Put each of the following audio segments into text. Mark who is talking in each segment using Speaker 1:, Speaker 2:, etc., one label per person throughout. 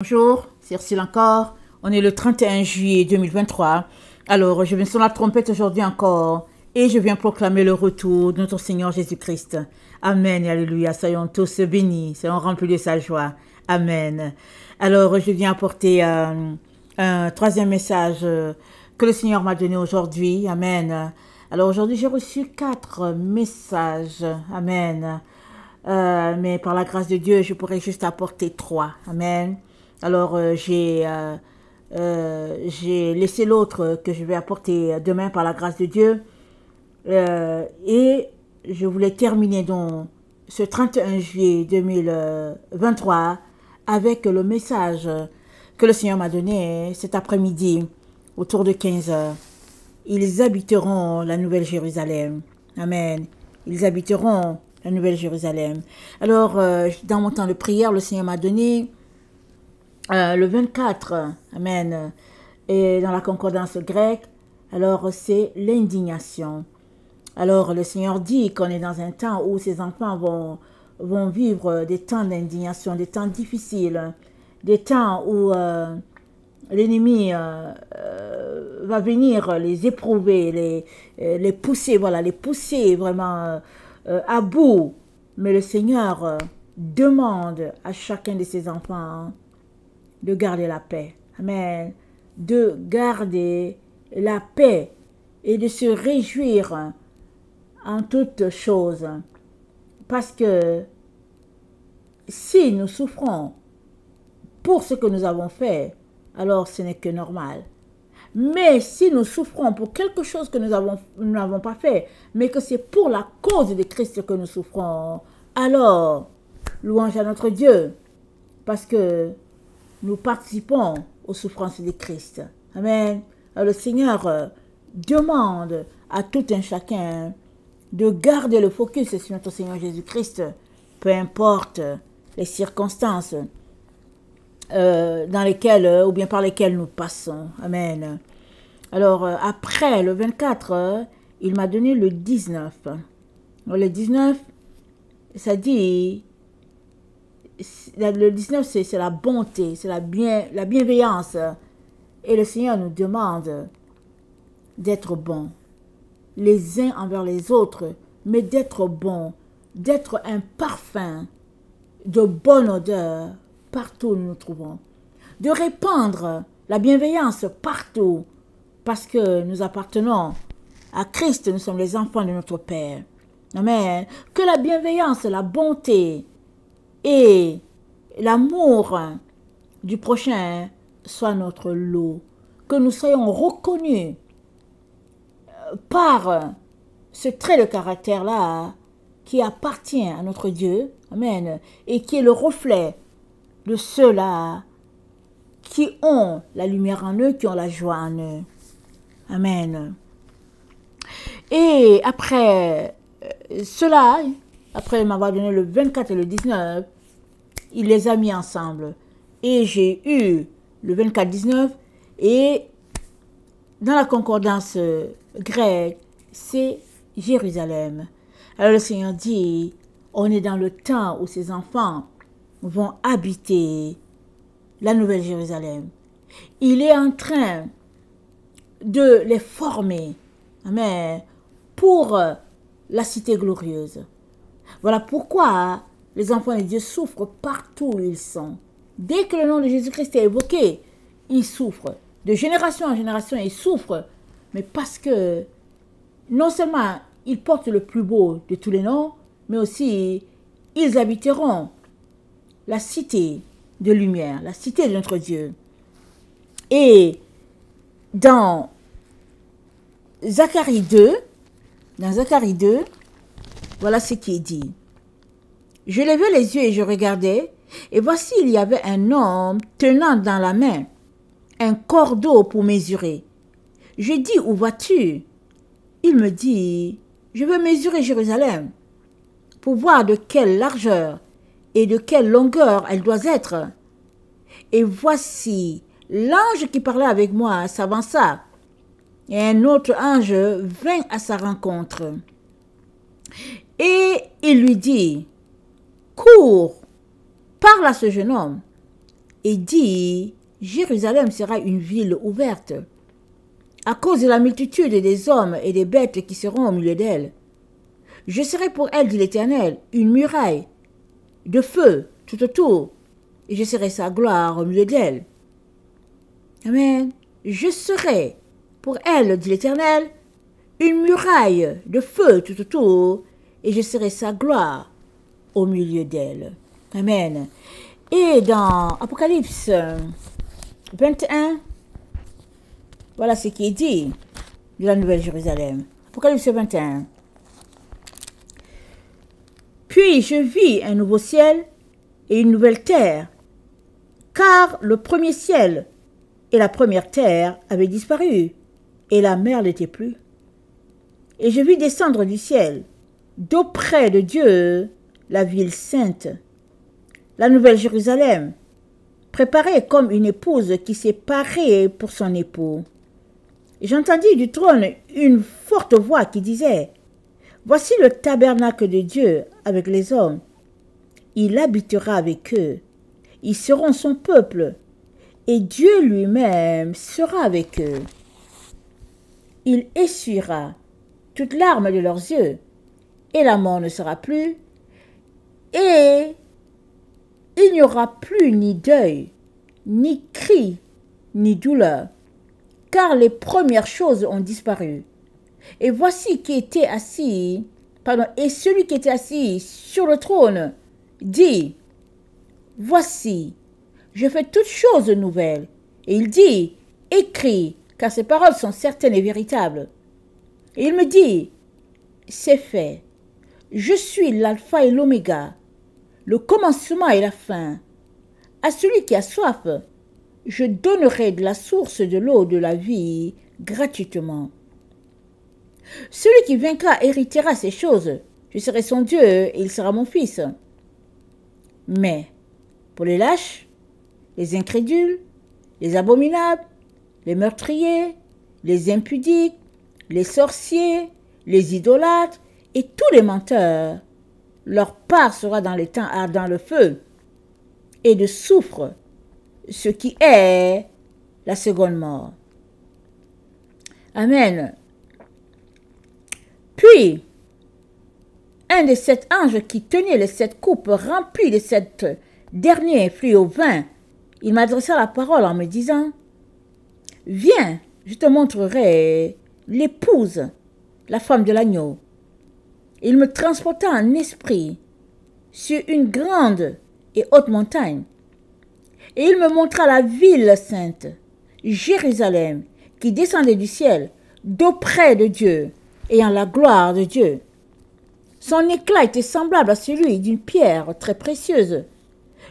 Speaker 1: Bonjour, c'est Ursule encore. On est le 31 juillet 2023. Alors, je viens sur la trompette aujourd'hui encore et je viens proclamer le retour de notre Seigneur Jésus-Christ. Amen et alléluia. Soyons tous bénis, soyons remplis de sa joie. Amen. Alors, je viens apporter un troisième message que le Seigneur m'a donné aujourd'hui. Amen. Alors, aujourd'hui, j'ai reçu 4 messages. Amen. Mais par la grâce de Dieu, je pourrais juste apporter 3. Amen. Alors, j'ai laissé l'autre que je vais apporter demain par la grâce de Dieu. Et je voulais terminer donc ce 31 juillet 2023 avec le message que le Seigneur m'a donné cet après-midi autour de 15 heures. Ils habiteront la Nouvelle Jérusalem. Amen. Ils habiteront la Nouvelle Jérusalem. Alors, dans mon temps de prière, le Seigneur m'a donné le 24, amen, et dans la concordance grecque, alors c'est l'indignation. Alors le Seigneur dit qu'on est dans un temps où ses enfants vont vivre des temps d'indignation, des temps difficiles, des temps où l'ennemi va venir les éprouver, les pousser, voilà, les pousser vraiment à bout. Mais le Seigneur demande à chacun de ses enfants de garder la paix. Amen. De garder la paix et de se réjouir en toutes choses. Parce que si nous souffrons pour ce que nous avons fait, alors ce n'est que normal. Mais si nous souffrons pour quelque chose que nous n'avons pas fait, mais que c'est pour la cause de Christ que nous souffrons, alors louange à notre Dieu. Parce que nous participons aux souffrances de Christ. Amen. Alors, le Seigneur demande à tout un chacun de garder le focus sur notre Seigneur Jésus-Christ, peu importe les circonstances dans lesquelles ou bien par lesquelles nous passons. Amen. Alors, après le 24, il m'a donné le 19. Le 19, ça dit... Le 19, c'est la bonté, c'est la bienveillance. Et le Seigneur nous demande d'être bons, les uns envers les autres, mais d'être bons, d'être un parfum de bonne odeur partout où nous nous trouvons. De répandre la bienveillance partout, parce que nous appartenons à Christ, nous sommes les enfants de notre Père. Amen. Que la bienveillance, la bonté, et l'amour du prochain soit notre lot. Que nous soyons reconnus par ce trait de caractère-là qui appartient à notre Dieu. Amen. Et qui est le reflet de ceux-là qui ont la lumière en eux, qui ont la joie en eux. Amen. Et après cela, après m'avoir donné le 24 et le 19, il les a mis ensemble. Et j'ai eu le 24-19 et dans la concordance grecque, c'est Jérusalem. Alors le Seigneur dit, on est dans le temps où ces enfants vont habiter la Nouvelle Jérusalem. Il est en train de les former, amen, pour la cité glorieuse. Voilà pourquoi les enfants de Dieu souffrent partout où ils sont. Dès que le nom de Jésus-Christ est évoqué, ils souffrent. De génération en génération, ils souffrent. Mais parce que non seulement ils portent le plus beau de tous les noms, mais aussi ils habiteront la cité de lumière, la cité de notre Dieu. Et dans Zacharie 2, voilà ce qui est dit. Je levai les yeux et je regardais, et voici il y avait un homme tenant dans la main un cordeau pour mesurer. Je dis, où vas-tu? Il me dit, je veux mesurer Jérusalem, pour voir de quelle largeur et de quelle longueur elle doit être. Et voici, l'ange qui parlait avec moi s'avança, et un autre ange vint à sa rencontre. Et il lui dit, cours, parle à ce jeune homme et dit, Jérusalem sera une ville ouverte, à cause de la multitude des hommes et des bêtes qui seront au milieu d'elle. Je serai pour elle, dit l'Éternel, une muraille de feu tout autour, et je serai sa gloire au milieu d'elle. Amen. Je serai pour elle, dit l'Éternel, une muraille de feu tout autour, et je serai sa gloire au milieu d'elle. Amen. Et dans Apocalypse 21, voilà ce qui est dit de la Nouvelle Jérusalem. Apocalypse 21. Puis je vis un nouveau ciel et une nouvelle terre, car le premier ciel et la première terre avaient disparu, et la mer n'était plus. Et je vis descendre du ciel, d'auprès de Dieu, la ville sainte, la Nouvelle Jérusalem, préparée comme une épouse qui s'est parée pour son époux. Et j'entendis du trône une forte voix qui disait, « Voici le tabernacle de Dieu avec les hommes. Il habitera avec eux. Ils seront son peuple, et Dieu lui-même sera avec eux. Il essuiera toute larme de leurs yeux, et la mort ne sera plus, et il n'y aura plus ni deuil, ni cri, ni douleur, car les premières choses ont disparu. Et voici qui était assis, et celui qui était assis sur le trône dit, voici, je fais toutes choses nouvelles. Et il dit, écris, car ces paroles sont certaines et véritables. Et il me dit, c'est fait. Je suis l'alpha et l'oméga, le commencement et la fin. À celui qui a soif, je donnerai de la source de l'eau de la vie gratuitement. Celui qui vaincra héritera ces choses. Je serai son Dieu et il sera mon fils. Mais pour les lâches, les incrédules, les abominables, les meurtriers, les impudiques, les sorciers, les idolâtres et tous les menteurs, leur part sera dans les temps ardents le feu et de soufre, ce qui est la seconde mort. Amen. Puis, un des 7 anges qui tenait les 7 coupes remplies de 7 derniers fruits au vin, il m'adressa la parole en me disant, « Viens, je te montrerai l'épouse, la femme de l'agneau. » Il me transporta en esprit sur une grande et haute montagne, et il me montra la ville sainte, Jérusalem, qui descendait du ciel, d'auprès de Dieu, ayant la gloire de Dieu. Son éclat était semblable à celui d'une pierre très précieuse,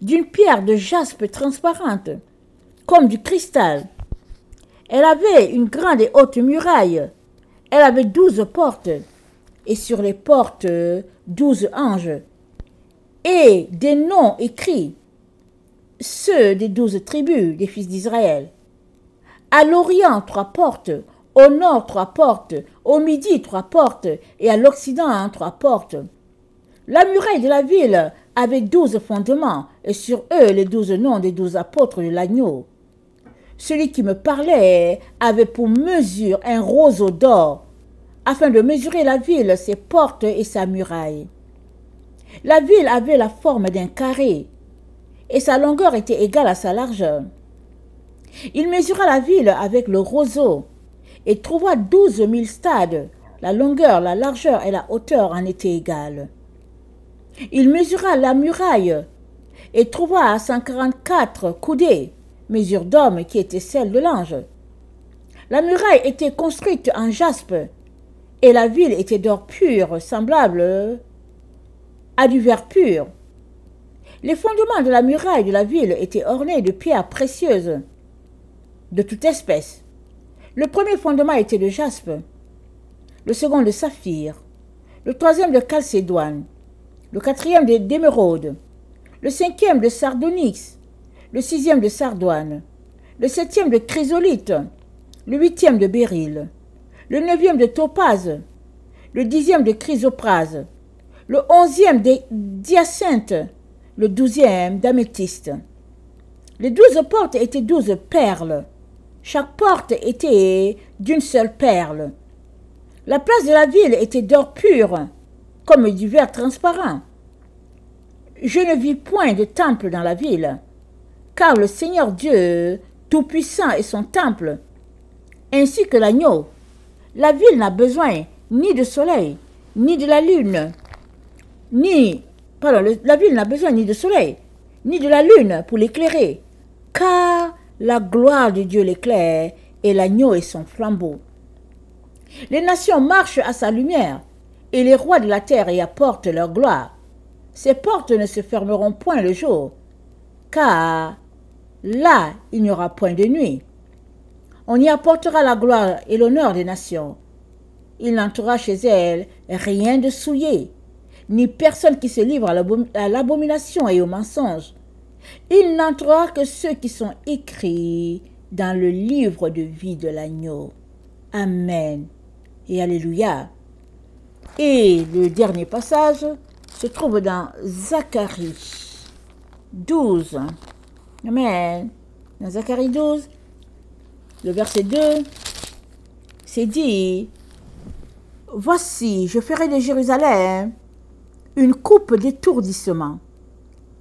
Speaker 1: d'une pierre de jaspe transparente, comme du cristal. Elle avait une grande et haute muraille. Elle avait 12 portes, et sur les portes 12 anges, et des noms écrits, ceux des 12 tribus des fils d'Israël. À l'Orient 3 portes, au nord 3 portes, au midi 3 portes, et à l'Occident 3 portes. La muraille de la ville avait 12 fondements, et sur eux les 12 noms des 12 apôtres de l'agneau. Celui qui me parlait avait pour mesure un roseau d'or, afin de mesurer la ville, ses portes et sa muraille. La ville avait la forme d'un carré, et sa longueur était égale à sa largeur. Il mesura la ville avec le roseau, et trouva 12 000 stades. La longueur, la largeur et la hauteur en étaient égales. Il mesura la muraille, et trouva 144 coudées, mesure d'homme qui était celle de l'ange. La muraille était construite en jaspe, et la ville était d'or pur, semblable à du verre pur. Les fondements de la muraille de la ville étaient ornés de pierres précieuses, de toute espèce. Le premier fondement était de jaspe, le second de saphir, le troisième de chalcédoine, le quatrième d'émeraude, le cinquième de sardonyx, le sixième de sardoine, le septième de chrysolite, le huitième de béryl, le neuvième de topaze, le 10e de chrysoprase, le 11e de d'hyacinthe, le 12e d'améthyste. Les 12 portes étaient 12 perles. Chaque porte était d'une seule perle. La place de la ville était d'or pur, comme du verre transparent. Je ne vis point de temple dans la ville, car le Seigneur Dieu Tout-Puissant est son temple, ainsi que l'agneau. La ville n'a besoin ni de soleil, ni de la lune, la ville n'a besoin ni de soleil, ni de la lune pour l'éclairer, car la gloire de Dieu l'éclaire et l'agneau est son flambeau. Les nations marchent à sa lumière, et les rois de la terre y apportent leur gloire. Ces portes ne se fermeront point le jour, car là il n'y aura point de nuit. On y apportera la gloire et l'honneur des nations. Il n'entrera chez elles rien de souillé, ni personne qui se livre à l'abomination et au mensonge. Il n'entrera que ceux qui sont écrits dans le livre de vie de l'agneau. Amen et Alléluia. Et le dernier passage se trouve dans Zacharie 12. Amen. Dans Zacharie 12, le verset 2, c'est dit: Voici, je ferai de Jérusalem une coupe d'étourdissement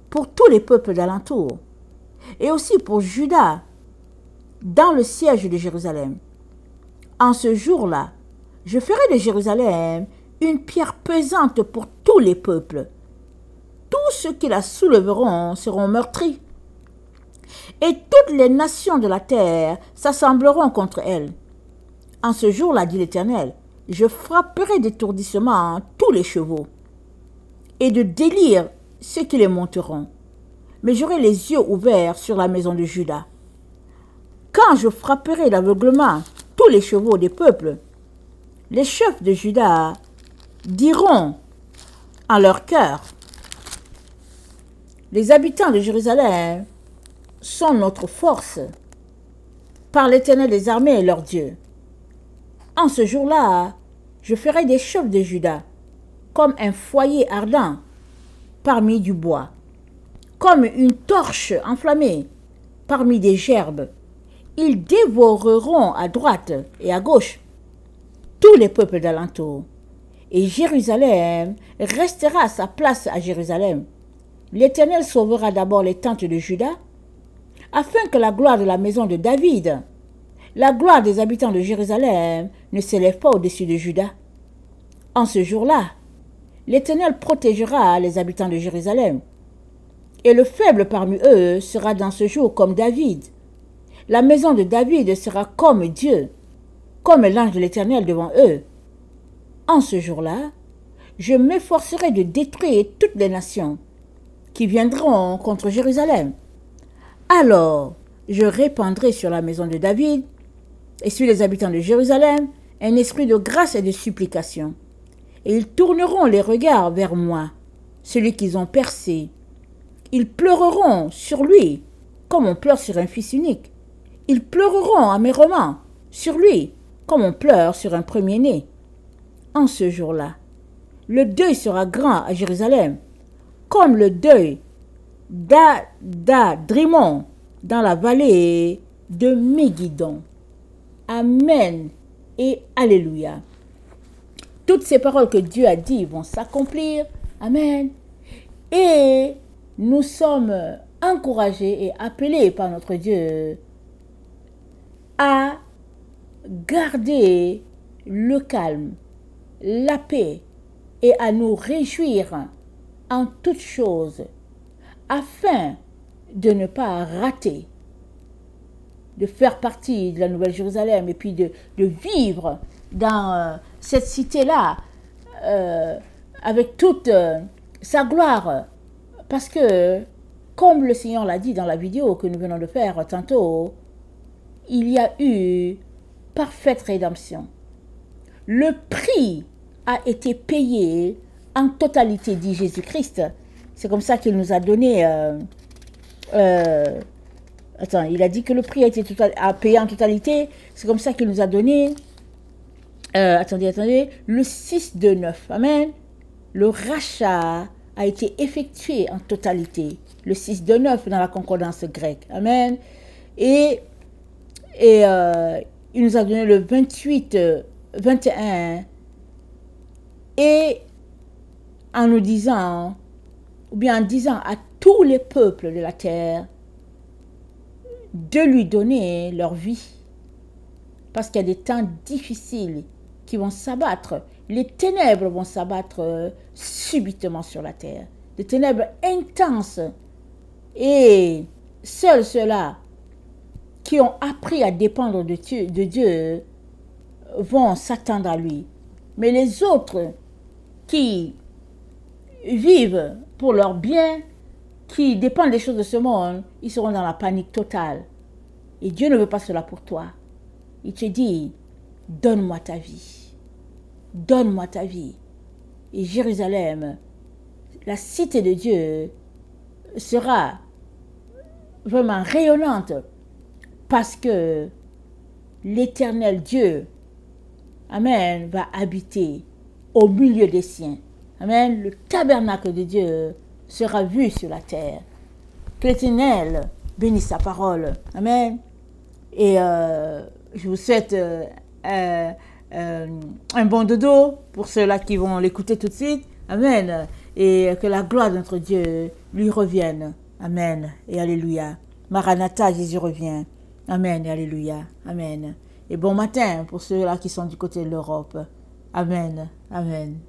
Speaker 1: pour tous les peuples d'alentour, et aussi pour Juda, dans le siège de Jérusalem. En ce jour-là, je ferai de Jérusalem une pierre pesante pour tous les peuples. Tous ceux qui la soulèveront seront meurtris, et toutes les nations de la terre s'assembleront contre elle. En ce jour-là, dit l'Éternel, je frapperai d'étourdissement tous les chevaux, et de délire ceux qui les monteront. Mais j'aurai les yeux ouverts sur la maison de Juda. Quand je frapperai d'aveuglement tous les chevaux des peuples, les chefs de Juda diront en leur cœur: les habitants de Jérusalem sont notre force, par l'Éternel des armées leur Dieu. En ce jour-là, je ferai des chefs de Juda comme un foyer ardent parmi du bois, comme une torche enflammée parmi des gerbes. Ils dévoreront à droite et à gauche tous les peuples d'alentour, et Jérusalem restera à sa place à Jérusalem. L'Éternel sauvera d'abord les tentes de Juda, afin que la gloire de la maison de David, la gloire des habitants de Jérusalem, ne s'élève pas au-dessus de Juda. En ce jour-là, l'Éternel protégera les habitants de Jérusalem, et le faible parmi eux sera dans ce jour comme David. La maison de David sera comme Dieu, comme l'ange de l'Éternel devant eux. En ce jour-là, je m'efforcerai de détruire toutes les nations qui viendront contre Jérusalem. Alors, je répandrai sur la maison de David et sur les habitants de Jérusalem un esprit de grâce et de supplication. Et ils tourneront les regards vers moi, celui qu'ils ont percé. Ils pleureront sur lui, comme on pleure sur un fils unique. Ils pleureront amèrement sur lui, comme on pleure sur un premier-né. En ce jour-là, le deuil sera grand à Jérusalem, comme le deuil d'Adrimon dans la vallée de Megiddo. Amen et Alléluia. Toutes ces paroles que Dieu a dites vont s'accomplir. Amen. Et nous sommes encouragés et appelés par notre Dieu à garder le calme, la paix et à nous réjouir en toutes choses afin de ne pas rater, de faire partie de la Nouvelle Jérusalem et puis de vivre dans cette cité-là avec toute sa gloire. Parce que, comme le Seigneur l'a dit dans la vidéo que nous venons de faire tantôt, il y a eu parfaite rédemption. Le prix a été payé en totalité, dit Jésus-Christ. C'est comme ça qu'il nous a donné... il a dit que le prix a payé en totalité. C'est comme ça qu'il nous a donné... le 6 de 9. Amen. Le rachat a été effectué en totalité. Le 6-9 dans la concordance grecque. Amen. Et il nous a donné le 28-21. Et en nous disant, ou bien en disant à tous les peuples de la terre de lui donner leur vie. Parce qu'il y a des temps difficiles qui vont s'abattre. Les ténèbres vont s'abattre subitement sur la terre. Des ténèbres intenses. Et seuls ceux-là qui ont appris à dépendre de Dieu vont s'attendre à lui. Mais les autres qui vivent pour leur bien, qui dépendent des choses de ce monde, ils seront dans la panique totale. Et Dieu ne veut pas cela pour toi. Il te dit, donne-moi ta vie. Donne-moi ta vie. Et Jérusalem, la cité de Dieu, sera vraiment rayonnante parce que l'Éternel Dieu, Amen, va habiter au milieu des siens. Amen. Le tabernacle de Dieu sera vu sur la terre. Que l'Éternel bénisse sa parole. Amen. Et je vous souhaite un bon dodo pour ceux-là qui vont l'écouter tout de suite. Amen. Et que la gloire de notre Dieu lui revienne. Amen. Et alléluia. Maranatha, Jésus revient. Amen et alléluia. Amen. Et bon matin pour ceux-là qui sont du côté de l'Europe. Amen. Amen.